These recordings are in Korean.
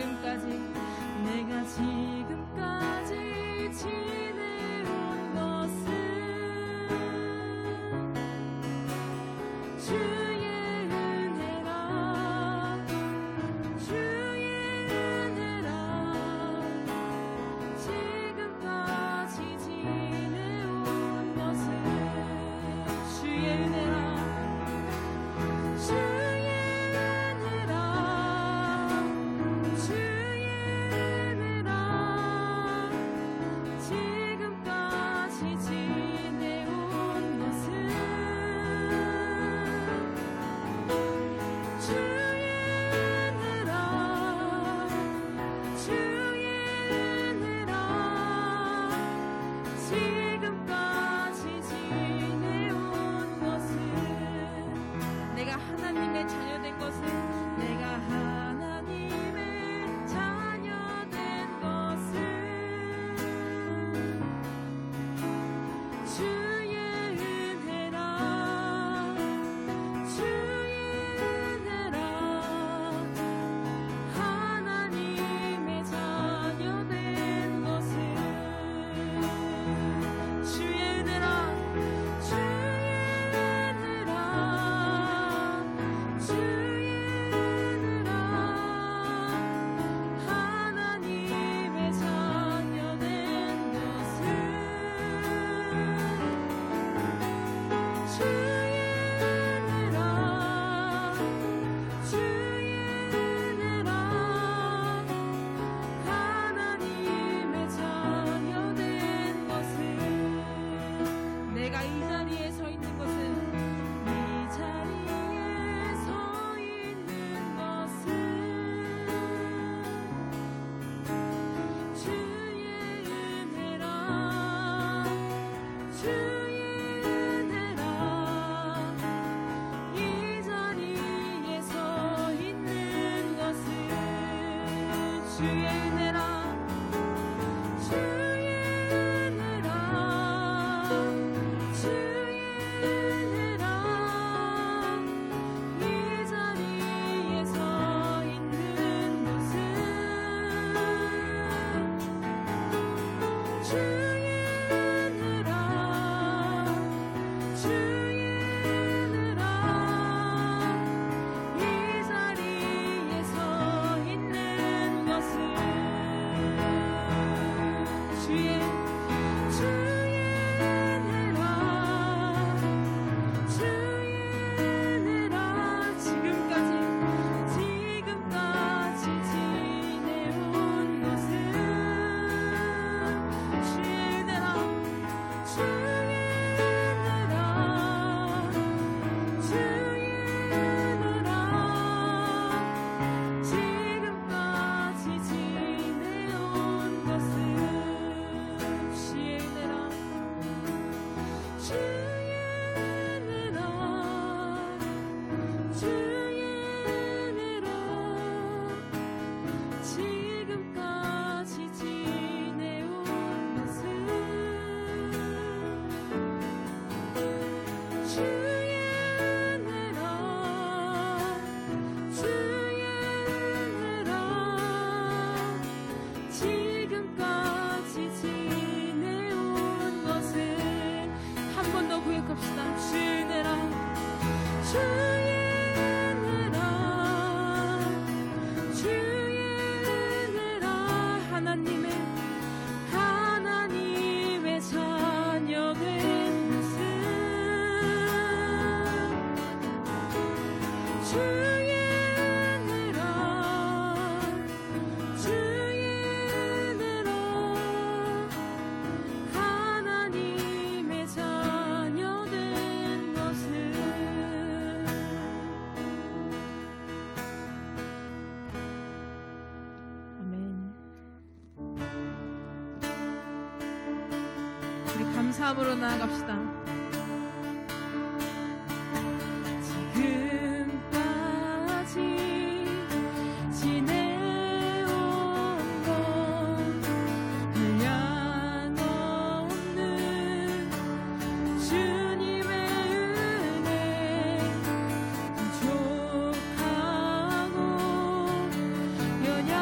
지금까지 내가 지금까지 지내온 것은 주의 은혜라 주의 은혜라 지금까지 지내온 것은 주의 은혜라 주의 은혜라 주의 은혜라 지금까지 지내온 것은 주의 은혜라 주의 은혜라 지금까지 지내온 것은 내가 하나님의 자녀된 것은 내가 하나님의 자녀된 것은 주의 은혜라 주의 은혜라 하나님의 자녀된 것은 주의 은혜라 주의 은혜라 주의 은혜라 하나님의 자녀된 것은 주의 은혜라 주의 은혜라 하나님의 자녀된 것은 내가 이 자리에 서 있는 것은 이 자리에 서 있는 것은 주의 은혜라 주의 은혜라 이 자리에 서 있는 것은 주의 은혜라 주의 은혜라 주의 은혜라 이 자리에 서 있는 것은 주의 은혜라 주의 은혜라 이 자리에 서 있는 것은 주의 은혜라 주의 은혜라 지금까지 지내온 것은 주의 은혜라 주의 은혜라 주의 은혜라 지금까지 지내온 것은 주의 은혜라 주의 은혜라 주의 은혜라 지금까지 지내온 것은 주의 은혜라 주의 은혜라 지금까지 지내온 것은 한 번 더 고백합시다. 주의 은혜라 주의 은혜라 주의 은혜라 하나님의 자녀된 것은 주의 은혜라 주의 은혜라 하나님의 자녀된 것은 아멘. 우리 감사함으로 나아갑시다. 지금까지 지내온 건 한량없는 주님의 은혜 부족하고 연약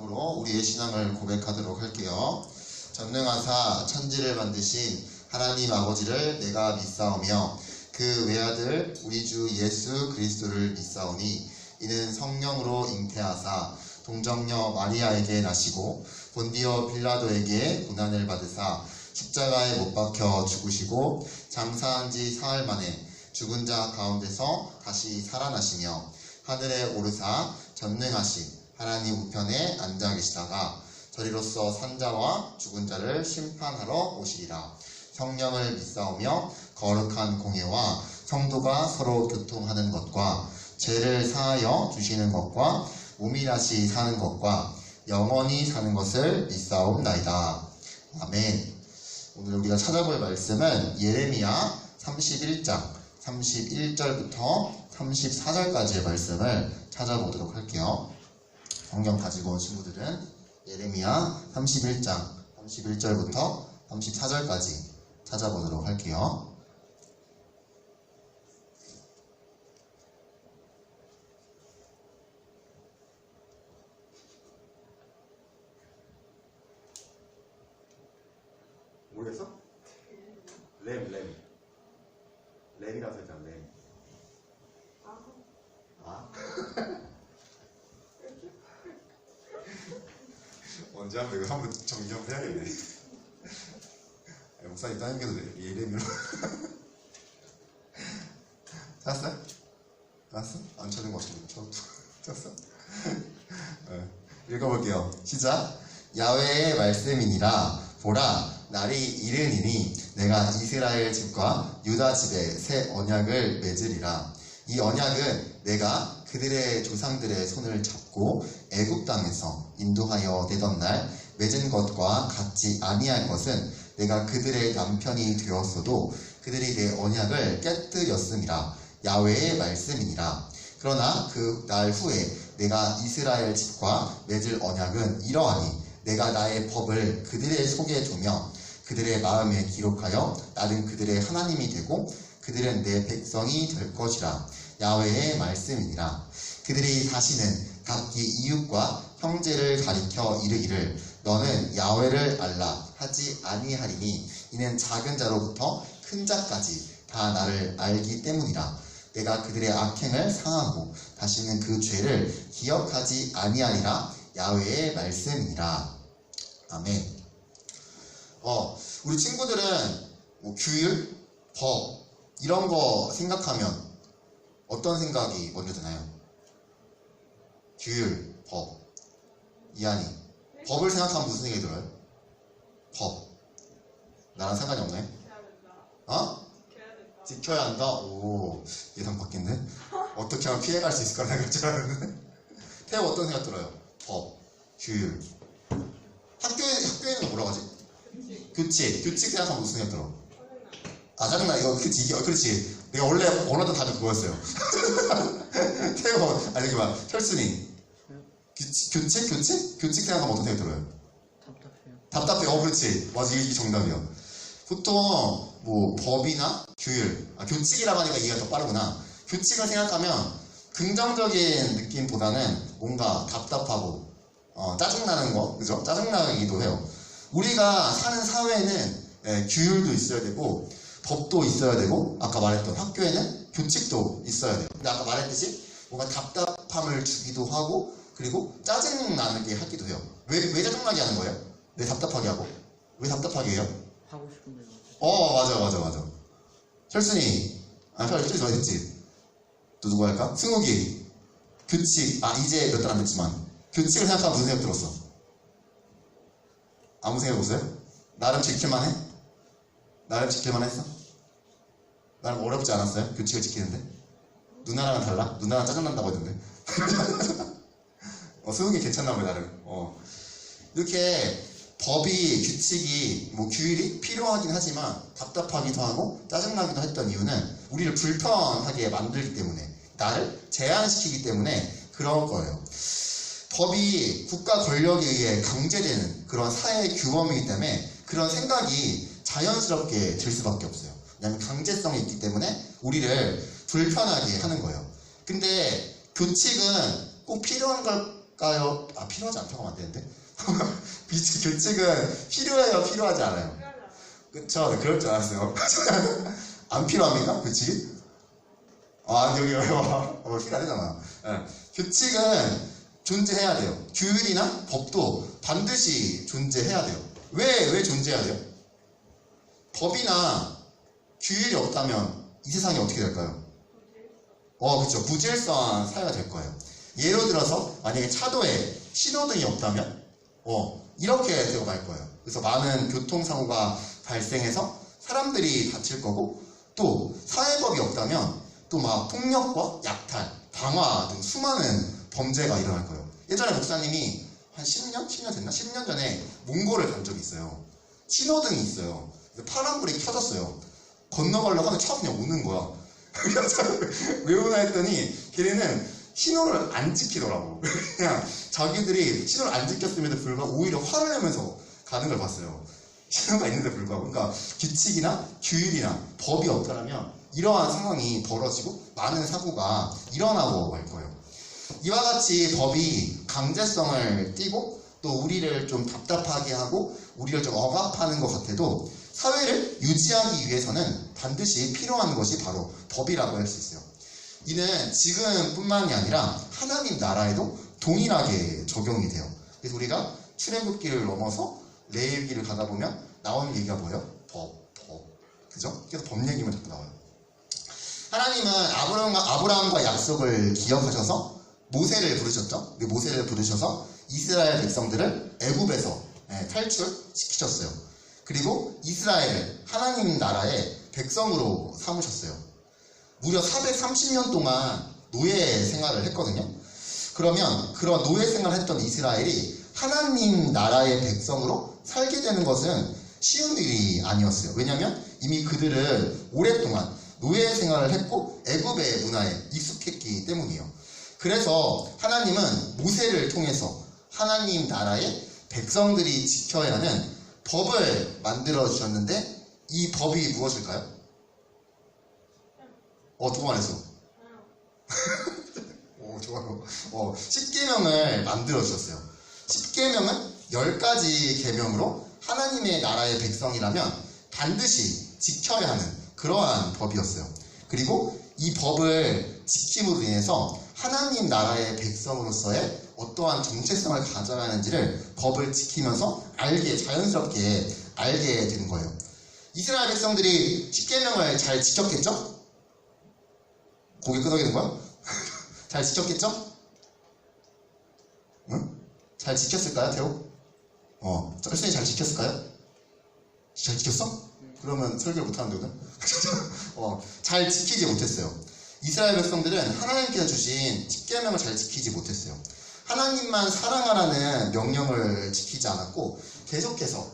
기도로 우리의 신앙을 고백하도록 할게요. 전능하사 천지를 만드신 하나님 아버지를 내가 믿사오며 그 외아들 우리 주 예수 그리스도를 믿사오니 이는 성령으로 잉태하사 동정녀 마리아에게 나시고 본디오 빌라도에게 고난을 받으사 십자가에 못 박혀 죽으시고 장사한 지 사흘 만에 죽은 자 가운데서 다시 살아나시며 하늘에 오르사 전능하신 하나님 우편에 앉아 계시다가 저리로서 산자와 죽은 자를 심판하러 오시리라. 성령을 믿사오며 거룩한 공예와 성도가 서로 교통하는 것과 죄를 사하여 주시는 것과 몸이 다시 사는 것과 영원히 사는 것을 믿사옵나이다. 아멘. 오늘 우리가 찾아볼 말씀은 예레미야 31장 31절부터 34절까지의 말씀을 찾아보도록 할게요. 성경 가지고 온 친구들은 예레미야 31장 31절부터 34절까지 찾아보도록 할게요. 모르겠어? 램이라고 했잖아. 램. 아? 언제 한번 이거 한번 정리해야겠네. 목사님 따님께도 예레미로 찾았어요? 찾았어? 안 찾은 것 같은데 찾았어? 읽어볼게요. 시작. 야훼의 말씀이니라. 보라, 날이 이르니니 내가 이스라엘 집과 유다 집에 새 언약을 맺으리라. 이 언약은 내가 그들의 조상들의 손을 잡고 애굽 땅에서 인도하여 내던 날 맺은 것과 같지 아니할 것은 내가 그들의 남편이 되었어도 그들이 내 언약을 깨뜨렸음이라. 야훼의 말씀이니라. 그러나 그 날 후에 내가 이스라엘 집과 맺을 언약은 이러하니 내가 나의 법을 그들의 속에 두며 그들의 마음에 기록하여 나는 그들의 하나님이 되고 그들은 내 백성이 될 것이라. 야훼의 말씀이니라. 그들이 다시는 각기 이웃과 형제를 가리켜 이르기를 너는 야훼를 알라 하지 아니하리니 이는 작은 자로부터 큰 자까지 다 나를 알기 때문이라. 내가 그들의 악행을 사하고 다시는 그 죄를 기억하지 아니하리라. 야훼의 말씀이니라. 아멘. 우리 친구들은 뭐 규율, 법 이런 거 생각하면 어떤 생각이 먼저 드나요? 규율, 법. 이한이. 법을 생각하면 무슨 생각이 들어요? 법. 나랑 상관이 없네. 어? 지켜야 한다? 오, 예상 바뀌네. 어떻게 하면 피해갈 수 있을 거라 생각할 줄 알았는데. 태호 어떤 생각 들어요? 법, 규율. 학교에는 뭐라고 하지? 규칙. 규칙 생각하면 무슨 생각 들어? 아, 짜증나. 이거 그렇지. 내가 원래 원하던 답이 그거였어요. 태호, 아니, 여기 봐. 혈순이. 규칙 생각하면 어떤 생각 들어요? 답답해요. 그렇지. 맞아, 이게 정답이야. 보통 뭐 법이나 규율, 규칙이라고 하니까 이해가 더 빠르구나. 규칙을 생각하면 긍정적인 느낌보다는 뭔가 답답하고 짜증나는 거, 그죠? 짜증나기도 해요. 우리가 사는 사회에는 규율도 있어야 되고 법도 있어야 되고 아까 말했던 학교에는 규칙도 있어야 돼요. 근데 아까 말했듯이 뭔가 답답함을 주기도 하고 그리고 짜증나게 하기도 해요. 왜 짜증나게 하는 거예요? 왜 답답하게 하고? 왜 답답하게 해요? 하고 싶은 대로. 맞아. 철순이. 철순이 좋아했지. 또 누구 할까? 승욱이. 규칙. 이제 몇 달 안 됐지만. 규칙을 생각하면 무슨 생각 들었어? 아무 생각 없어요? 나름 지킬만 해? 나름 지킬만 했어? 나름 어렵지 않았어요? 규칙을 지키는데? 누나랑은 달라? 누나랑 짜증난다고 했는데. 승욱이 괜찮나 봐요, 나름. 이렇게 법이, 규칙이, 뭐 규율이 필요하긴 하지만 답답하기도 하고 짜증나기도 했던 이유는 우리를 불편하게 만들기 때문에, 나를 제한시키기 때문에 그런 거예요. 법이 국가 권력에 의해 강제되는 그런 사회 규범이기 때문에 그런 생각이 자연스럽게 들 수밖에 없어요. 왜냐하면 강제성이 있기 때문에 우리를 불편하게 하는 거예요. 근데 규칙은 꼭 필요한 걸까 필요할까요? 필요하지 않다고 하면 안 되는데. 규칙은 필요해요, 필요하지 않아요? 그쵸? 네, 그럴 줄 알았어요. 안 필요합니까? 규칙이? 여기 필요하잖아. 네. 규칙은 존재해야 돼요. 규율이나 법도 반드시 존재해야 돼요. 왜 존재해야 돼요? 법이나 규율이 없다면 이 세상이 어떻게 될까요? 그쵸. 부질서한 사회가 될 거예요. 예로 들어서 만약에 차도에 신호등이 없다면 이렇게 되고 말 거예요. 그래서 많은 교통사고가 발생해서 사람들이 다칠 거고, 또 사회법이 없다면 또 막 폭력과 약탈, 방화 등 수많은 범죄가 일어날 거예요. 예전에 목사님이 한 10년 됐나? 10년 전에 몽골을 간 적이 있어요. 신호등이 있어요. 파란불이 켜졌어요. 건너가려고 하면 차가 그냥 오는 거야. 그래서 왜 오나 했더니 걔네는 신호를 안 지키더라고. 그냥 자기들이 신호를 안 지켰음에도 불구하고 오히려 화를 내면서 가는 걸 봤어요. 신호가 있는데 불구하고. 그러니까 규칙이나 규율이나 법이 없다면 이러한 상황이 벌어지고 많은 사고가 일어나고 말 거예요. 이와 같이 법이 강제성을 띠고 또 우리를 좀 답답하게 하고 우리를 좀 억압하는 것 같아도 사회를 유지하기 위해서는 반드시 필요한 것이 바로 법이라고 할 수 있어요. 이는 지금뿐만이 아니라 하나님 나라에도 동일하게 적용이 돼요. 그래서 우리가 출애굽기를 넘어서 레위기를 가다 보면 나오는 얘기가 뭐예요? 법. 그죠? 그래서 법 얘기만 자꾸 나와요. 하나님은 아브라함과 약속을 기억하셔서 모세를 부르셨죠? 모세를 부르셔서 이스라엘 백성들을 애굽에서 탈출시키셨어요. 그리고 이스라엘을 하나님 나라의 백성으로 삼으셨어요. 무려 430년 동안 노예 생활을 했거든요. 그러면 그런 노예 생활을 했던 이스라엘이 하나님 나라의 백성으로 살게 되는 것은 쉬운 일이 아니었어요. 왜냐하면 이미 그들은 오랫동안 노예 생활을 했고 애굽의 문화에 익숙했기 때문이에요. 그래서 하나님은 모세를 통해서 하나님 나라의 백성들이 지켜야 하는 법을 만들어 주셨는데 이 법이 무엇일까요? 누가 말했어? 좋아요. 10계명을 만들어 주셨어요. 10계명은 10가지 계명으로 하나님의 나라의 백성이라면 반드시 지켜야 하는 그러한 법이었어요. 그리고 이 법을 지킴으로 인해서 하나님 나라의 백성으로서의 어떠한 정체성을 가져야 하는지를 법을 지키면서 자연스럽게 알게 되는 거예요. 이스라엘 백성들이 10계명을 잘 지켰겠죠? 고개 끄덕이는 거야? 잘 지켰겠죠? 응? 잘 지켰을까요, 태호? 쩔순이 잘 지켰을까요? 잘 지켰어? 그러면 설교를 못하는데 오늘? 잘 지키지 못했어요. 이스라엘 백성들은 하나님께서 주신 10계명을 잘 지키지 못했어요. 하나님만 사랑하라는 명령을 지키지 않았고 계속해서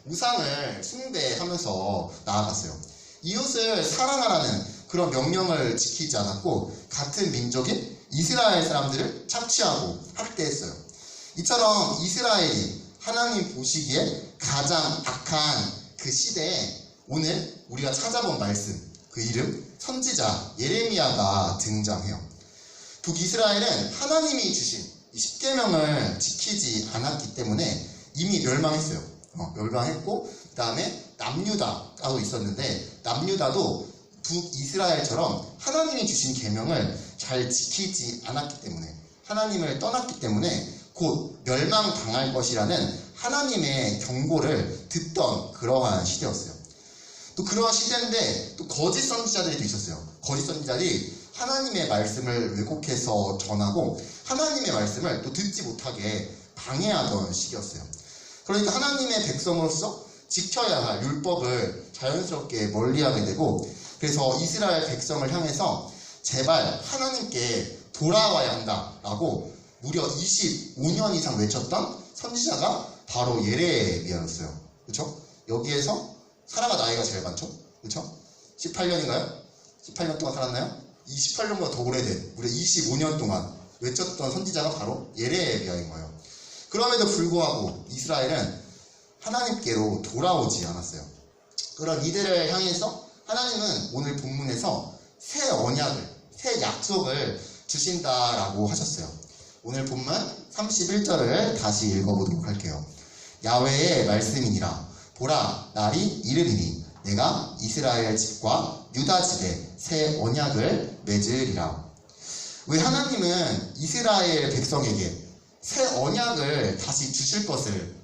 우상을 숭배하면서 나아갔어요. 이웃을 사랑하라는 그런 명령을 지키지 않았고 같은 민족인 이스라엘 사람들을 착취하고 학대했어요. 이처럼 이스라엘이 하나님 보시기에 가장 악한 그 시대에 오늘 우리가 찾아본 말씀, 그 이름 선지자 예레미야가 등장해요. 북이스라엘은 하나님이 주신 이 10계명을 지키지 않았기 때문에 이미 멸망했어요. 멸망했고 그 다음에 남유다가 있었는데 남유다도 북이스라엘처럼 하나님이 주신 계명을 잘 지키지 않았기 때문에 하나님을 떠났기 때문에 곧 멸망당할 것이라는 하나님의 경고를 듣던 그러한 시대였어요. 또 그러한 시대인데 또 거짓 선지자들이 또 있었어요. 거짓 선지자들이 하나님의 말씀을 왜곡해서 전하고 하나님의 말씀을 또 듣지 못하게 방해하던 시기였어요. 그러니까 하나님의 백성으로서 지켜야 할 율법을 자연스럽게 멀리하게 되고 그래서 이스라엘 백성을 향해서 제발 하나님께 돌아와야 한다라고 무려 25년 이상 외쳤던 선지자가 바로 예레미야였어요. 그렇죠? 여기에서 살아가 나이가 제일 많죠? 그렇죠? 18년인가요? 18년 동안 살았나요? 이 18년보다 더 오래된 무려 25년 동안 외쳤던 선지자가 바로 예레미야인 거예요. 그럼에도 불구하고 이스라엘은 하나님께로 돌아오지 않았어요. 그런 이들을 향해서 하나님은 오늘 본문에서 새 언약을, 새 약속을 주신다라고 하셨어요. 오늘 본문 31절을 다시 읽어보도록 할게요. 야훼의 말씀이니라. 보라, 날이 이르리니 내가 이스라엘 집과 유다 집에 새 언약을 맺으리라. 왜 하나님은 이스라엘 백성에게 새 언약을 다시 주실 것을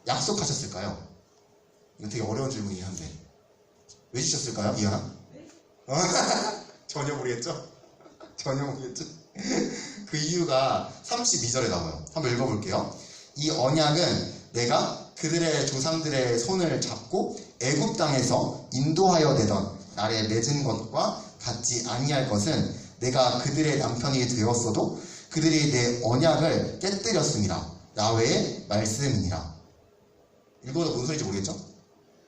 약속하셨을까요? 이거 되게 어려운 질문이긴 한데 왜 주셨을까요? 이현아? 전혀 모르겠죠? 전혀 모르겠죠? 그 이유가 32절에 나와요. 한번 읽어볼게요. 이 언약은 내가 그들의 조상들의 손을 잡고 애굽 땅에서 인도하여 내던 날에 맺은 것과 같지 아니할 것은 내가 그들의 남편이 되었어도 그들이 내 언약을 깨뜨렸습니다. 야훼의 말씀이니라. 읽어도 뭔 소리인지 모르겠죠?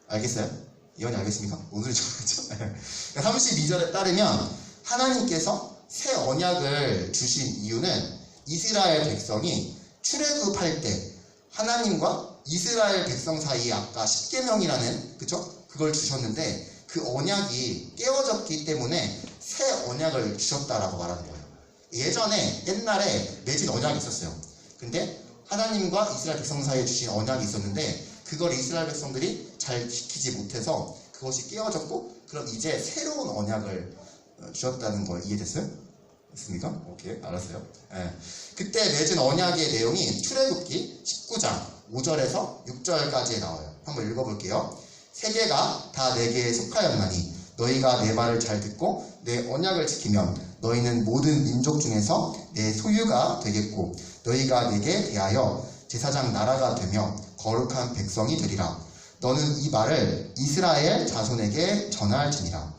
알겠어요? 이현이 알겠습니까? 뭔 소리인지 모르겠죠? 32절에 따르면 하나님께서 새 언약을 주신 이유는 이스라엘 백성이 출애굽할 때 하나님과 이스라엘 백성 사이에 아까 십계명이라는 그쵸? 그걸 주셨는데 그 언약이 깨어졌기 때문에 새 언약을 주셨다라고 말하는 거예요. 예전에 옛날에 맺은 언약이 있었어요. 근데 하나님과 이스라엘 백성 사이에 주신 언약이 있었는데 그걸 이스라엘 백성들이 잘 지키지 못해서 그것이 깨어졌고 그럼 이제 새로운 언약을 주셨다는 거 이해됐어요? 됐습니까? 오케이, 알았어요. 네. 그때 맺은 언약의 내용이 출애굽기 19장 5절에서 6절까지에 나와요. 한번 읽어볼게요. 세계가 다 내게 속하였나니 너희가 내 말을 잘 듣고 내 언약을 지키면 너희는 모든 민족 중에서 내 소유가 되겠고 너희가 내게 대하여 제사장 나라가 되며 거룩한 백성이 되리라. 너는 이 말을 이스라엘 자손에게 전할지니라.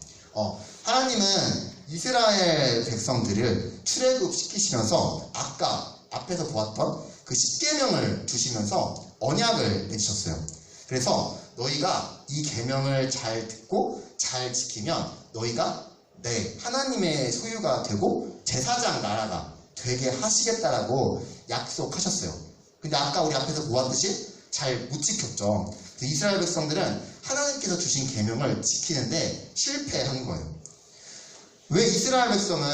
하나님은 이스라엘 백성들을 출애굽시키시면서 아까 앞에서 보았던 그 십계명을 주시면서 언약을 맺으셨어요. 그래서 너희가 이 계명을 잘 듣고 잘 지키면 너희가 하나님의 소유가 되고 제사장 나라가 되게 하시겠다라고 약속하셨어요. 근데 아까 우리 앞에서 보았듯이 잘 못 지켰죠. 이스라엘 백성들은 하나님께서 주신 계명을 지키는데 실패한 거예요. 왜 이스라엘 백성은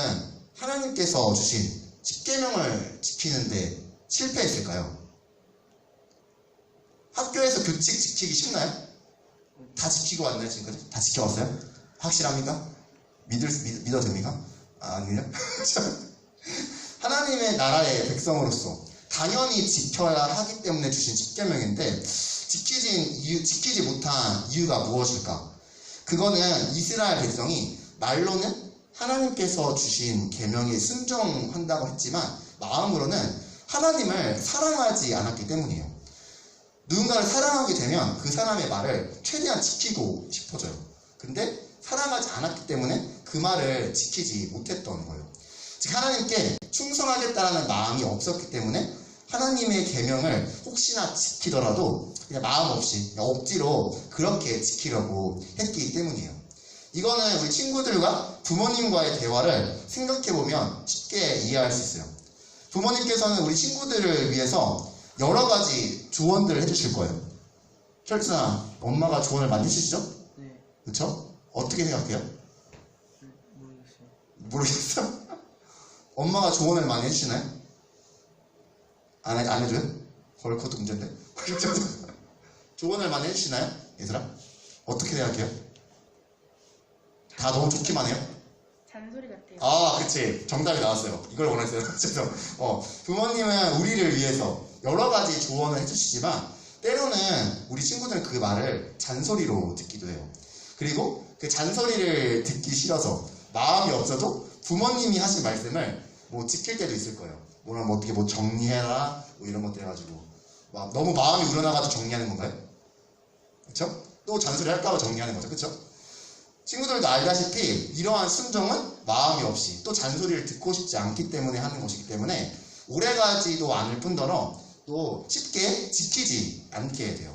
하나님께서 주신 십계명을 지키는데 실패했을까요? 학교에서 규칙 지키기 쉽나요? 다 지키고 왔나요 지금까지? 다 지켜왔어요? 확실합니까? 믿어도 됩니까? 아니요. 하나님의 나라의 백성으로서 당연히 지켜야 하기 때문에 주신 십계명인데 지키지 못한 이유가 무엇일까? 그거는 이스라엘 백성이 말로는 하나님께서 주신 계명에 순종한다고 했지만 마음으로는 하나님을 사랑하지 않았기 때문이에요. 누군가를 사랑하게 되면 그 사람의 말을 최대한 지키고 싶어져요. 근데 사랑하지 않았기 때문에 그 말을 지키지 못했던 거예요. 즉 하나님께 충성하겠다라는 마음이 없었기 때문에 하나님의 계명을 혹시나 지키더라도 그냥 마음 없이 그냥 억지로 그렇게 지키려고 했기 때문이에요. 이거는 우리 친구들과 부모님과의 대화를 생각해보면 쉽게 이해할 수 있어요. 부모님께서는 우리 친구들을 위해서 여러 가지 조언들을 해주실 거예요. 철순아, 엄마가 조언을 많이 해주시죠? 네. 그쵸? 어떻게 생각해요? 모르겠어? 엄마가 조언을 많이 해주시나요? 안 해줘요? 그것도 문제인데. 조언을 많이 해주시나요? 얘들아? 어떻게 생각해요? 다 너무 좋기만 해요? 잔소리 같아요. 아, 그치. 정답이 나왔어요. 이걸 원했어요. 그래서 부모님은 우리를 위해서 여러 가지 조언을 해주시지만 때로는 우리 친구들은 그 말을 잔소리로 듣기도 해요. 그리고 그 잔소리를 듣기 싫어서 마음이 없어도 부모님이 하신 말씀을 뭐 지킬 때도 있을 거예요. 뭐 어떻게 뭐 정리해라 뭐 이런 것들 해가지고 막 너무 마음이 우러나가지고 정리하는 건가요? 그쵸? 또 잔소리 할까봐 정리하는 거죠. 그쵸? 친구들도 알다시피 이러한 순종은 마음이 없이 또 잔소리를 듣고 싶지 않기 때문에 하는 것이기 때문에 오래가지도 않을 뿐더러 또 쉽게 지키지 않게 돼요.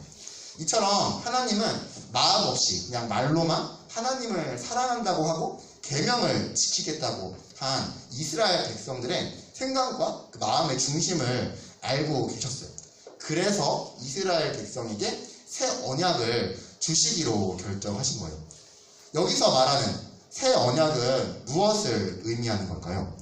이처럼 하나님은 마음 없이 그냥 말로만 하나님을 사랑한다고 하고 계명을 지키겠다고 한 이스라엘 백성들의 생각과 그 마음의 중심을 알고 계셨어요. 그래서 이스라엘 백성에게 새 언약을 주시기로 결정하신 거예요. 여기서 말하는 새 언약은 무엇을 의미하는 걸까요?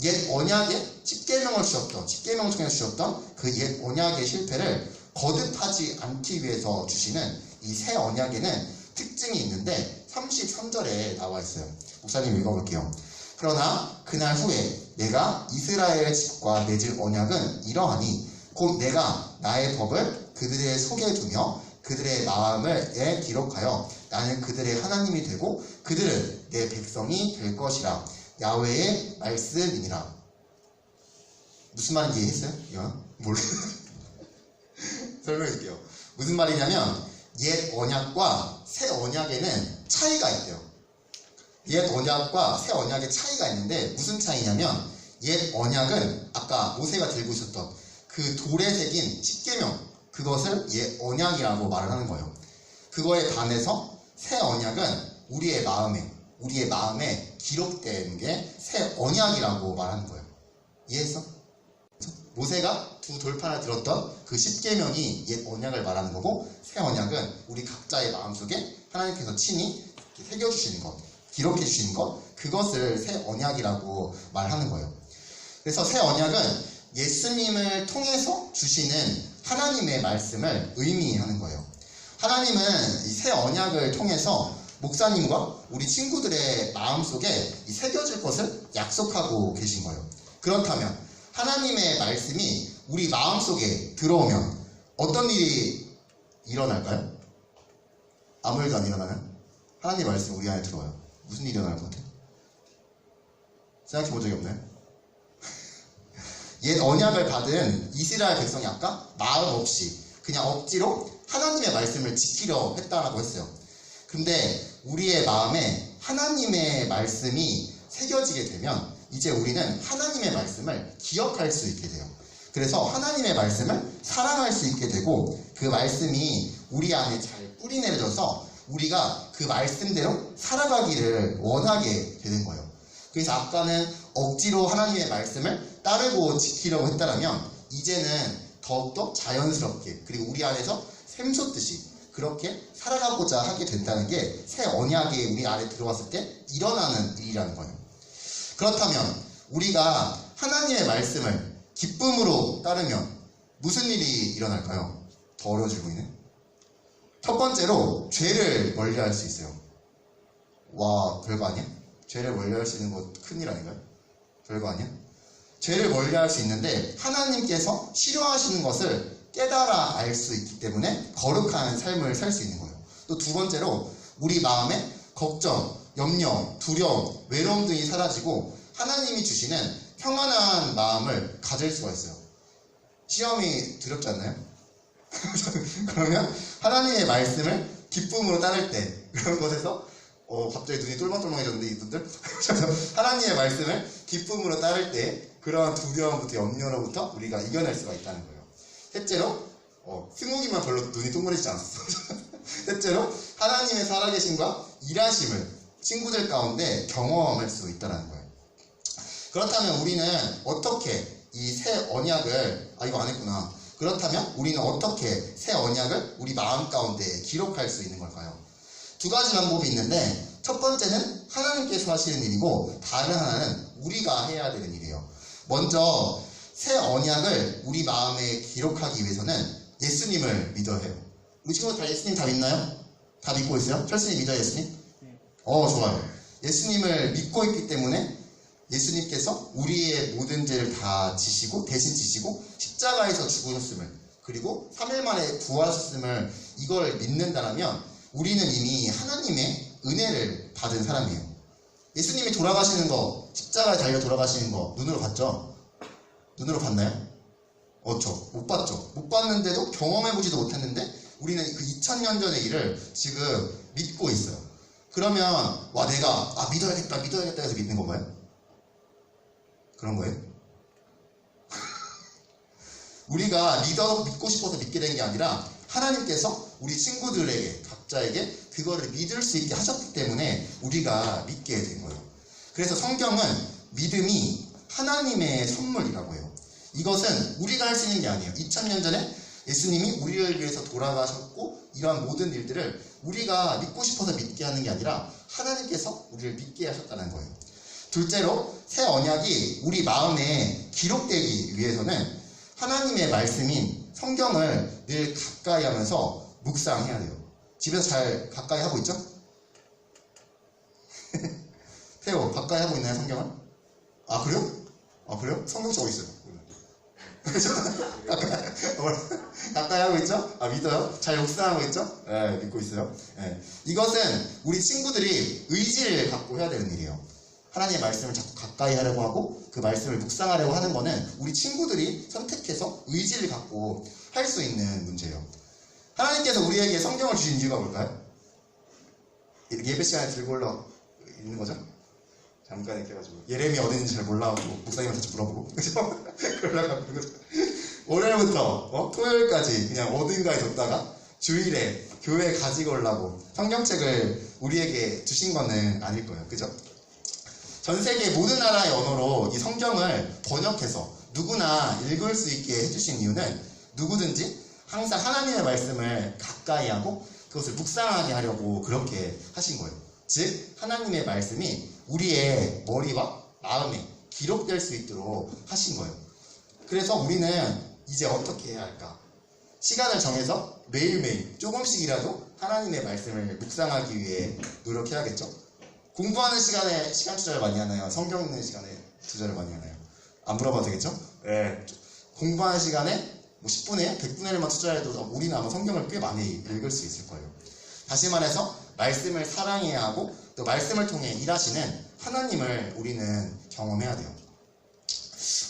옛 언약의 십계명을 주셨던, 십계명을 통해 주셨던 그 옛 언약의 실패를 거듭하지 않기 위해서 주시는 이 새 언약에는 특징이 있는데 33절에 나와 있어요. 목사님 읽어볼게요. 그러나 그날 후에 내가 이스라엘 집과 맺을 언약은 이러하니 곧 내가 나의 법을 그들의 속에 두며 그들의 마음에 기록하여 나는 그들의 하나님이 되고 그들은 내 백성이 될 것이라. 야훼의 말씀이니라. 무슨 말인지 이해했어요? 이건? 설명해 줄게요. 무슨 말이냐면 옛 언약과 새 언약에는 차이가 있대요. 옛 언약과 새 언약의 차이가 있는데 무슨 차이냐면 옛 언약은 아까 모세가 들고 있었던 그 돌에 새긴 십계명, 그것을 옛 언약이라고 말을 하는 거예요. 그거에 반해서 새 언약은 우리의 마음에 기록된 게 새 언약이라고 말하는 거예요. 이해했어? 모세가 두 돌판을 들었던 그 십계명이 옛 언약을 말하는 거고, 새 언약은 우리 각자의 마음속에 하나님께서 친히 새겨주시는 것, 기록해 주시는 것, 그것을 새 언약이라고 말하는 거예요. 그래서 새 언약은 예수님을 통해서 주시는 하나님의 말씀을 의미하는 거예요. 하나님은 이 새 언약을 통해서 목사님과 우리 친구들의 마음속에 이 새겨질 것을 약속하고 계신 거예요. 그렇다면 하나님의 말씀이 우리 마음속에 들어오면 어떤 일이 일어날까요? 아무 일도 안 일어나면? 하나님의 말씀이 우리 안에 들어와요. 무슨 일이 일어날 것 같아요? 생각해 본 적이 없나요? 옛 언약을 받은 이스라엘 백성이 아까 마음 없이 그냥 억지로 하나님의 말씀을 지키려 했다라고 했어요. 근데 우리의 마음에 하나님의 말씀이 새겨지게 되면 이제 우리는 하나님의 말씀을 기억할 수 있게 돼요. 그래서 하나님의 말씀을 사랑할 수 있게 되고 그 말씀이 우리 안에 잘 뿌리내려져서 우리가 그 말씀대로 살아가기를 원하게 되는 거예요. 그래서 아까는 억지로 하나님의 말씀을 따르고 지키려고 했다면 이제는 더욱더 자연스럽게 그리고 우리 안에서 샘솟듯이 그렇게 살아가고자 하게 된다는 게 새 언약이 우리 안에 들어왔을 때 일어나는 일이라는 거예요. 그렇다면 우리가 하나님의 말씀을 기쁨으로 따르면 무슨 일이 일어날까요? 더 어려워지고 있네. 첫 번째로 죄를 멀리할 수 있어요. 와, 별거 아니야? 죄를 멀리할 수 있는 거 큰일 아닌가요? 별거 아니야? 죄를 멀리할 수 있는데 하나님께서 싫어하시는 것을 깨달아 알 수 있기 때문에 거룩한 삶을 살 수 있는 거예요. 또 두 번째로 우리 마음에 걱정, 염려, 두려움, 외로움 등이 사라지고 하나님이 주시는 평안한 마음을 가질 수가 있어요. 시험이 두렵지 않나요? 그러면 하나님의 말씀을 기쁨으로 따를 때 그런 것에서 갑자기 눈이 똘망똘망해졌는데 이분들 하나님의 말씀을 기쁨으로 따를 때 그러한 두려움부터 염려로부터 우리가 이겨낼 수가 있다는 거예요. 셋째로 승욱이만 별로 눈이 동그래지지 않았어. 셋째로 하나님의 살아계심과 일하심을 친구들 가운데 경험할 수 있다는 거예요. 그렇다면 우리는 어떻게 이 새 언약을 이거 안 했구나. 그렇다면 우리는 어떻게 새 언약을 우리 마음 가운데 기록할 수 있는 걸까요? 두 가지 방법이 있는데 첫 번째는 하나님께서 하시는 일이고 다른 하나는 우리가 해야 되는 일이에요. 먼저 새 언약을 우리 마음에 기록하기 위해서는 예수님을 믿어야 해요. 우리 친구들 다 예수님 다 믿나요? 다 믿고 있어요? 철수님 믿어요, 예수님? 네. 좋아요. 예수님을 믿고 있기 때문에 예수님께서 우리의 모든 죄를 다 지시고 대신 지시고 십자가에서 죽으셨음을 그리고 3일 만에 부활하셨음을 이걸 믿는다면 우리는 이미 하나님의 은혜를 받은 사람이에요. 예수님이 돌아가시는 거, 십자가에 달려 돌아가시는 거 눈으로 봤죠? 눈으로 봤나요? 못 봤죠. 못 봤는데도 경험해보지도 못했는데 우리는 그 2000년 전의 일을 지금 믿고 있어요. 그러면 내가 믿어야겠다 해서 믿는 건가요? 그런 거예요? 우리가 믿고 싶어서 믿게 된 게 아니라 하나님께서 우리 친구들에게 각자에게 그거를 믿을 수 있게 하셨기 때문에 우리가 믿게 된 거예요. 그래서 성경은 믿음이 하나님의 선물이라고 해요. 이것은 우리가 할 수 있는 게 아니에요. 2000년 전에 예수님이 우리를 위해서 돌아가셨고 이러한 모든 일들을 우리가 믿고 싶어서 믿게 하는 게 아니라 하나님께서 우리를 믿게 하셨다는 거예요. 둘째로 새 언약이 우리 마음에 기록되기 위해서는 하나님의 말씀인 성경을 늘 가까이 하면서 묵상해야 돼요. 집에서 잘 가까이 하고 있죠? 태호, 가까이 하고 있나요, 성경을? 아, 그래요? 아, 그래요? 성경책 어디 있어요? 그죠? 가까이 하고 있죠? 아, 믿어요? 잘 묵상하고 있죠? 네, 믿고 있어요. 네. 이것은 우리 친구들이 의지를 갖고 해야 되는 일이에요. 하나님의 말씀을 자꾸 가까이 하려고 하고 그 말씀을 묵상하려고 하는 거는 우리 친구들이 선택해서 의지를 갖고 할 수 있는 문제예요. 하나님께서 우리에게 성경을 주신 이유가 뭘까요? 예배 시간에 들고 올라 있는 거죠? 잠깐 이렇게 해가지고 예레미야 어디 있는지 잘 몰라가고 목사님한테 물어보고 그죠? 그러려고 하는 거죠. 월요일부터 토요일까지 그냥 어딘가에 뒀다가 주일에 교회에 가지고 오려고 성경책을 우리에게 주신 거는 아닐 거예요. 그죠? 전 세계 모든 나라의 언어로 이 성경을 번역해서 누구나 읽을 수 있게 해주신 이유는 누구든지 항상 하나님의 말씀을 가까이 하고 그것을 묵상하게 하려고 그렇게 하신 거예요. 즉 하나님의 말씀이 우리의 머리와 마음에 기록될 수 있도록 하신 거예요. 그래서 우리는 이제 어떻게 해야 할까? 시간을 정해서 매일매일 조금씩이라도 하나님의 말씀을 묵상하기 위해 노력해야겠죠? 공부하는 시간에 시간 투자를 많이 하나요? 성경 읽는 시간에 투자를 많이 하나요? 안 물어봐도 되겠죠? 네. 공부하는 시간에 뭐 10분에 100분의 1만 투자해도 우리는 아마 성경을 꽤 많이 읽을 수 있을 거예요. 다시 말해서 말씀을 사랑해야 하고 또 말씀을 통해 일하시는 하나님을 우리는 경험해야 돼요.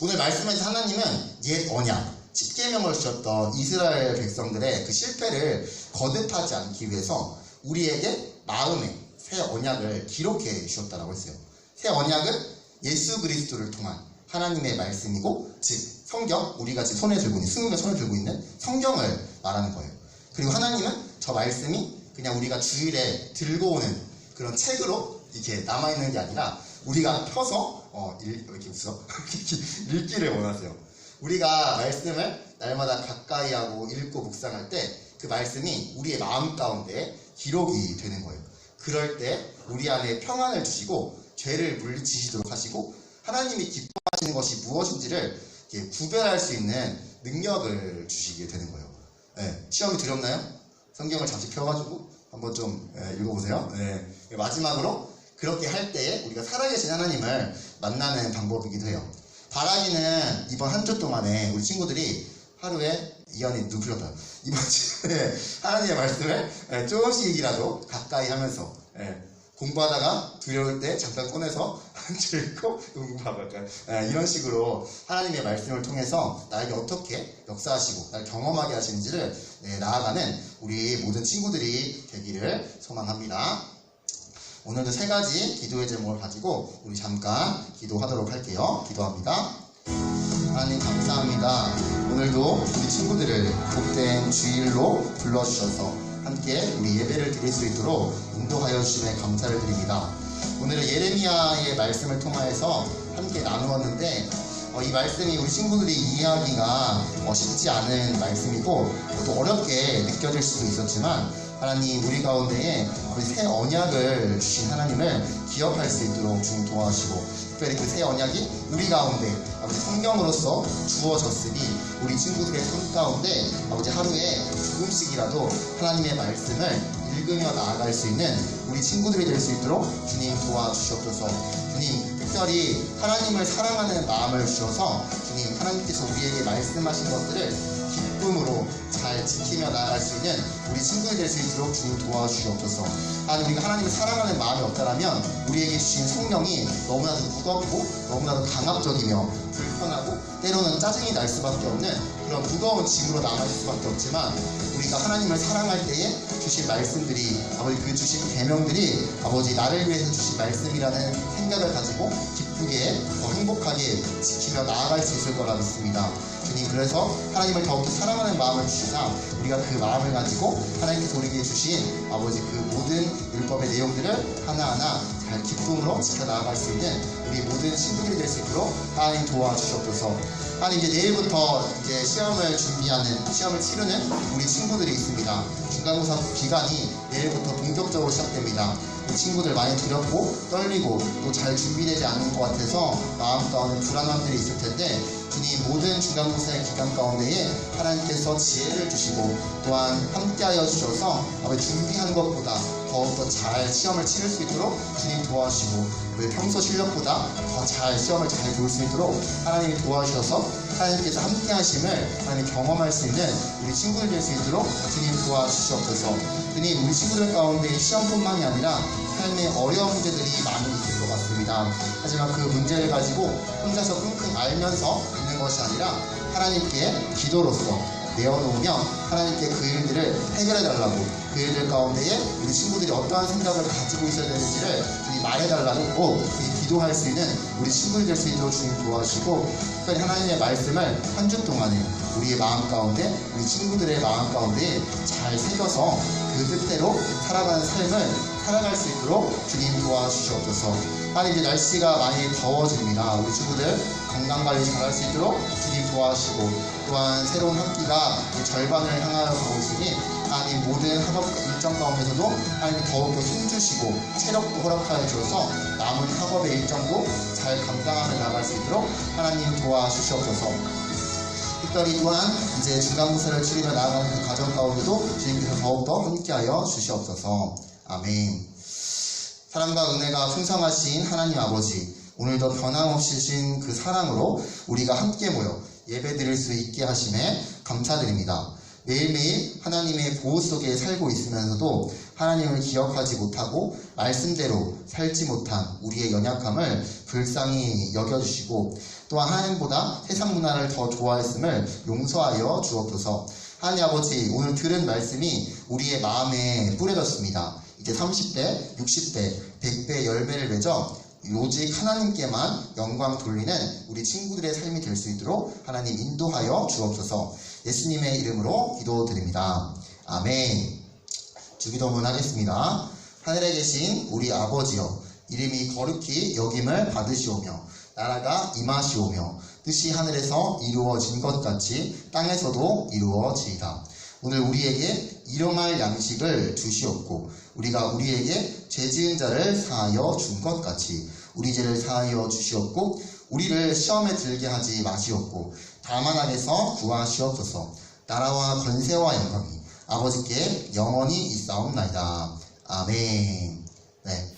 오늘 말씀에서 하나님은 옛 언약, 10계명을 주셨던 이스라엘 백성들의 그 실패를 거듭하지 않기 위해서 우리에게 마음에 새 언약을 기록해 주셨다고 했어요. 새 언약은 예수 그리스도를 통한 하나님의 말씀이고 즉 성경, 우리가 지금 손에 들고 있는, 스님과 손에 들고 있는 성경을 말하는 거예요. 그리고 하나님은 저 말씀이 그냥 우리가 주일에 들고 오는 그런 책으로 이렇게 남아있는 게 아니라 우리가 펴서 왜 이렇게 웃어? 읽기를 원하세요. 우리가 말씀을 날마다 가까이 하고 읽고 묵상할 때 그 말씀이 우리의 마음 가운데 기록이 되는 거예요. 그럴 때 우리 안에 평안을 주시고 죄를 물리치시도록 하시고 하나님이 기뻐하시는 것이 무엇인지를 구별할 수 있는 능력을 주시게 되는 거예요. 네, 시험이 두렵나요? 성경을 잠시 펴가지고 한번 좀 읽어보세요. 네, 마지막으로 그렇게 할 때에 우리가 살아계신 하나님을 만나는 방법이기도 해요. 바라기는 이번 한 주 동안에 우리 친구들이 하루에 이현이 눈 풀렸다. 이번 주에 하나님의 말씀을 조금씩이라도 가까이 하면서 공부하다가 두려울 때 잠깐 꺼내서 한 줄 읽고 공부하고 약간 이런 식으로 하나님의 말씀을 통해서 나에게 어떻게 역사하시고 나를 경험하게 하시는지를 나아가는 우리 모든 친구들이 되기를 소망합니다. 오늘도 세 가지 기도의 제목을 가지고 우리 잠깐 기도하도록 할게요. 기도합니다. 하나님 감사합니다. 오늘도 우리 친구들을 복된 주일로 불러주셔서 함께 우리 예배를 드릴 수 있도록 인도하여 주심에 감사를 드립니다. 오늘은 예레미야의 말씀을 통하여서 함께 나누었는데 이 말씀이 우리 친구들이 이해하기가 쉽지 않은 말씀이고 또 어렵게 느껴질 수도 있었지만 하나님 우리 가운데에 새 언약을 주신 하나님을 기억할 수 있도록 주님 도와주시고 특별히 그 새 언약이 우리 가운데 아버지 성경으로서 주어졌으니 우리 친구들의 삶 가운데 아버지 하루에 조금씩이라도 하나님의 말씀을 읽으며 나아갈 수 있는 우리 친구들이 될 수 있도록 주님 도와주시옵소서. 주님 특별히 하나님을 사랑하는 마음을 주셔서 주님 하나님께서 우리에게 말씀하신 것들을 기쁨으로 잘 지키며 나아갈 수 있는 우리 친구들이 될 수 있도록 주님 도와주시옵소서. 아니 우리가 하나님을 사랑하는 마음이 없다면 우리에게 주신 성령이 너무나도 무겁고 너무나도 강압적이며 불편하고 때로는 짜증이 날 수밖에 없는 그런 무거운 짐으로 남아있을 수밖에 없지만 우리가 하나님을 사랑할 때에 주신 말씀들이 아버지 그 주신 계명들이 아버지 나를 위해서 주신 말씀이라는 생각을 가지고 기쁘게 행복하게 지키며 나아갈 수 있을 거라 믿습니다. 주님 그래서 하나님을 더욱더 사랑하는 마음을 주시사 우리가 그 마음을 가지고 하나님께서 우리에게 주신 아버지 그 모든 율법의 내용들을 하나하나 잘 기쁨으로 지켜나아갈 수 있는 우리 모든 친구들이 될 수 있도록 하나님 도와주시옵소서. 하나님 이제 내일부터 이제 시험을 치르는 우리 친구들이 있습니다. 중간고사 기간이 내일부터 본격적으로 시작됩니다. 그 친구들 많이 두렵고 떨리고 또 잘 준비되지 않은 것 같아서 마음 가운데 불안함들이 있을 텐데 주님 모든 중간고사의 기간 가운데에 하나님께서 지혜를 주시고 또한 함께하여 주셔서 아버지 준비한 것보다 더욱더 잘 시험을 치를 수 있도록 주님 도와주시고 우리 평소 실력보다 더 잘 시험을 잘 볼 수 있도록 하나님이 도와주셔서 하나님께서 함께 하심을 하나님 경험할 수 있는 우리 친구들 될 수 있도록 주님 도와주시옵소서. 주님 우리 친구들 가운데 시험뿐만이 아니라 삶의 어려운 문제들이 많이 있을 것 같습니다. 하지만 그 문제를 가지고 혼자서 끙끙 앓면서 있는 것이 아니라 하나님께 기도로서 내어놓으며 하나님께 그 일들을 해결해달라고 그 일들 가운데에 우리 친구들이 어떠한 생각을 가지고 있어야 되는지를 주님 말해달라고 기도할 수 있는 우리 친구들 될 수 있도록 주님 도와주시고 특별히 하나님의 말씀을 한 주 동안에 우리의 마음 가운데 우리 친구들의 마음 가운데 잘 새겨서 그 뜻대로 살아가는 삶을 살아갈 수 있도록 주님 도와주시옵소서. 하나님 이제 날씨가 많이 더워집니다. 우리 친구들 건강관리 잘할 수 있도록 주님 도와주시고 또한 새로운 학기가 절반을 향하여 가고 있으니 하나님 모든 학업 일정 가운데서도 하나님이 더욱더 힘주시고 체력도 허락하여 주셔서 남은 학업의 일정도 잘 감당하며 나갈 수 있도록 하나님 도와주시옵소서. 특별히 또한 이제 중간고사를 치르며 나아가는 그 과정 가운데도 주님께서 더욱더 함께하여 주시옵소서. 아멘. 사랑과 은혜가 풍성하신 하나님 아버지, 오늘도 변함없이 주신 그 사랑으로 우리가 함께 모여 예배드릴 수 있게 하심에 감사드립니다. 매일매일 하나님의 보호 속에 살고 있으면서도 하나님을 기억하지 못하고 말씀대로 살지 못한 우리의 연약함을 불쌍히 여겨주시고 또한 하나님보다 세상 문화를 더 좋아했음을 용서하여 주옵소서. 하나님 아버지, 오늘 들은 말씀이 우리의 마음에 뿌려졌습니다. 이제 30배, 60배, 100배, 10배를 맺어 오직 하나님께만 영광 돌리는 우리 친구들의 삶이 될 수 있도록 하나님 인도하여 주옵소서. 예수님의 이름으로 기도드립니다. 아멘. 주기도문 하겠습니다. 하늘에 계신 우리 아버지여, 이름이 거룩히 여김을 받으시오며 나라가 임하시오며 뜻이 하늘에서 이루어진 것 같이 땅에서도 이루어지이다. 오늘 우리에게 일용할 양식을 주시옵고 우리가 우리에게 죄 지은 자를 사하여 준 것 같이 우리 죄를 사하여 주시옵고 우리를 시험에 들게 하지 마시옵고 다만 악에서 구하시옵소서. 나라와 권세와 영광이 아버지께 영원히 있사옵나이다. 아멘. 네.